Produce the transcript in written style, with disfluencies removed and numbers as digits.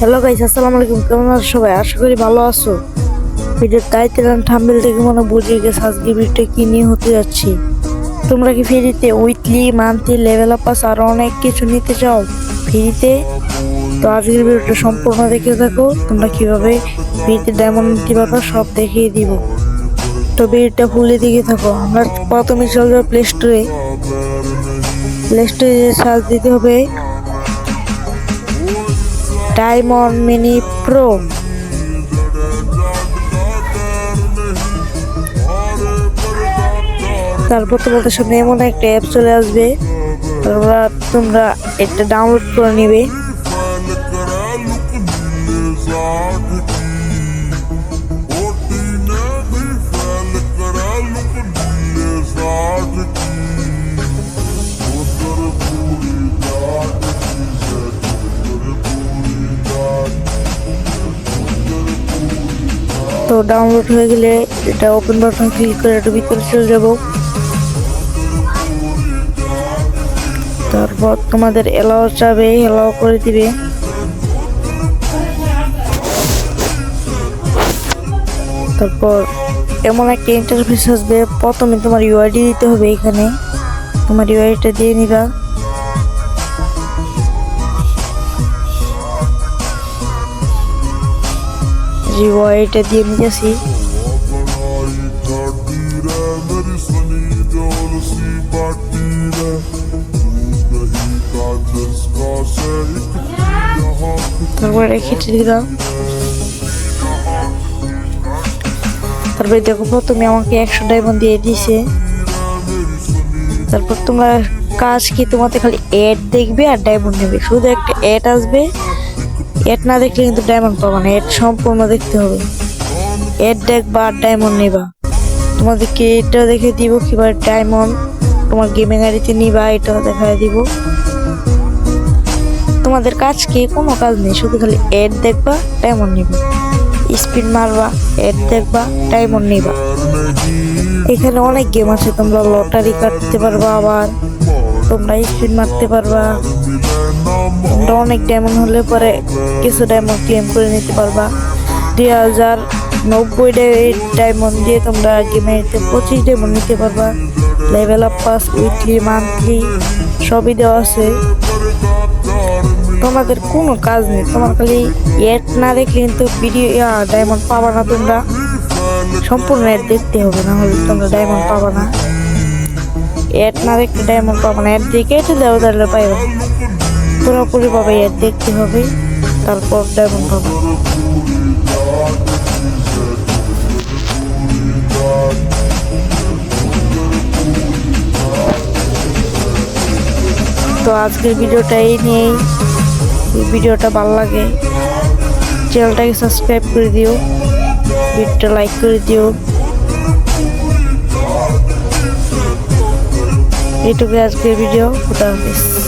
Hello guys, আসসালামু আলাইকুম। কেমন আছো সবাই? আশা করি ভালো আছো। ভিডিওর টাইটেল এন্ড থাম্বনেল থেকে মনে বুঝিয়ে গেছে আজকে ভিডিওটা কি নিয়ে হতে যাচ্ছি। তোমরা কি ফ্রিতে weekly, monthly, level up pass আরো অনেক কিছু নিতে চাও ফ্রিতে? তো আজকের ভিডিওটা সম্পূর্ণ দেখে থাকো। তোমরা কিভাবে ফ্রিতে ডায়মন্ড নিতে পারবে সব দেখিয়ে দিব। তো ভিডিওটা ফুলে দিকে থাকো। আমরা প্রথমে চলে যাবো প্লে স্টোরে। প্লে স্টোরে সার্চ দিতে হবে ডায়মন্ড মিনি প্রো। তারপর তোমাদের সামনে এমন একটা অ্যাপ চলে আসবে, তোমরা এটা ডাউনলোড করে নিবে। তো ডাউনলোড হয়ে গেলে এটা ওপেন বাটন ক্লিক করে একটু ভিতরে চলে যাব। তারপর তোমাদের এলাও চাবে, এলাও করে দিবে। তারপর এমন একটা ইন্টারফেস আসবে, প্রথমে তোমার ইউআইডি দিতে হবে। এখানে তোমার ইউআইডিটা দিয়ে নিবা। ইউআইডিটা দিয়ে নিতেছি। তারপর কেটে দিলাম। তারপরে দেখো প্রথমে আমাকে 100 ডায়মন্ড দিয়ে দিছে। তারপর তোমার কাজ কি, তোমাদের খালি অ্যাড দেখবে আর ডায়মন্ড নেবে। শুধু একটা অ্যাড আসবে, অ্যাড না দেখলে কিন্তু ডায়মন্ড পাবা না। অ্যাড সম্পূর্ণ দেখতে হবে। অ্যাড দেখবা আর ডায়মন্ড নেবা। তোমাদেরকে এটা দেখে দিব কিভাবে ডায়মন্ড তোমার গেমিং আইডিতে নিবা, এটা দেখায় দিব। তোমাদের কাজ কি, কোনো কাজ নেই, শুধু খালি অ্যাড দেখবা, ডায়মন্ড নিবা, স্পিন মারবা, অ্যাড দেখবা, ডায়মন্ড নিবা। এখানে অনেক গেম আছে, তোমরা লটারি কাটতে পারবা, আবার তোমরা স্পিন মারতে পারবা। তোমরা অনেক ডায়মন্ড হলে পরে কিছু ডায়মন্ড ক্লেম করে নিতে পারবা। 2090 ডায়মন্ড দিয়ে তোমরা গেমে 25 ডায়মন্ড নিতে পারবা। Level up pass weekly, monthly সবই দেওয়া আছে। তোমাদের কোনো কাজ নেই, তোমার খালি অ্যাড না দেখলে কিন্তু ভিডিও ডায়মন্ড পাবা না। তোমরা সম্পূর্ণ অ্যাড দেখতে হবে, না হলে তোমরা ডায়মন্ড পাবা না। অ্যাড না দেখলে ডায়মন্ড পাবা না। অ্যাড দেখে এটা দেওয়া তাহলে পাইবা। পুরোপুরি পাবে, অ্যাড দেখতে হবে, তারপর ডায়মন্ড পাবা। তো আজকের ভিডিওটা এই নিয়েই। ভিডিওটা ভালো লাগে চ্যানেলটাকে সাবস্ক্রাইব করে দিও, ভিডিওটা লাইক করে দিও। এইটুকু আজকের ভিডিও। খুদা হাফেজ।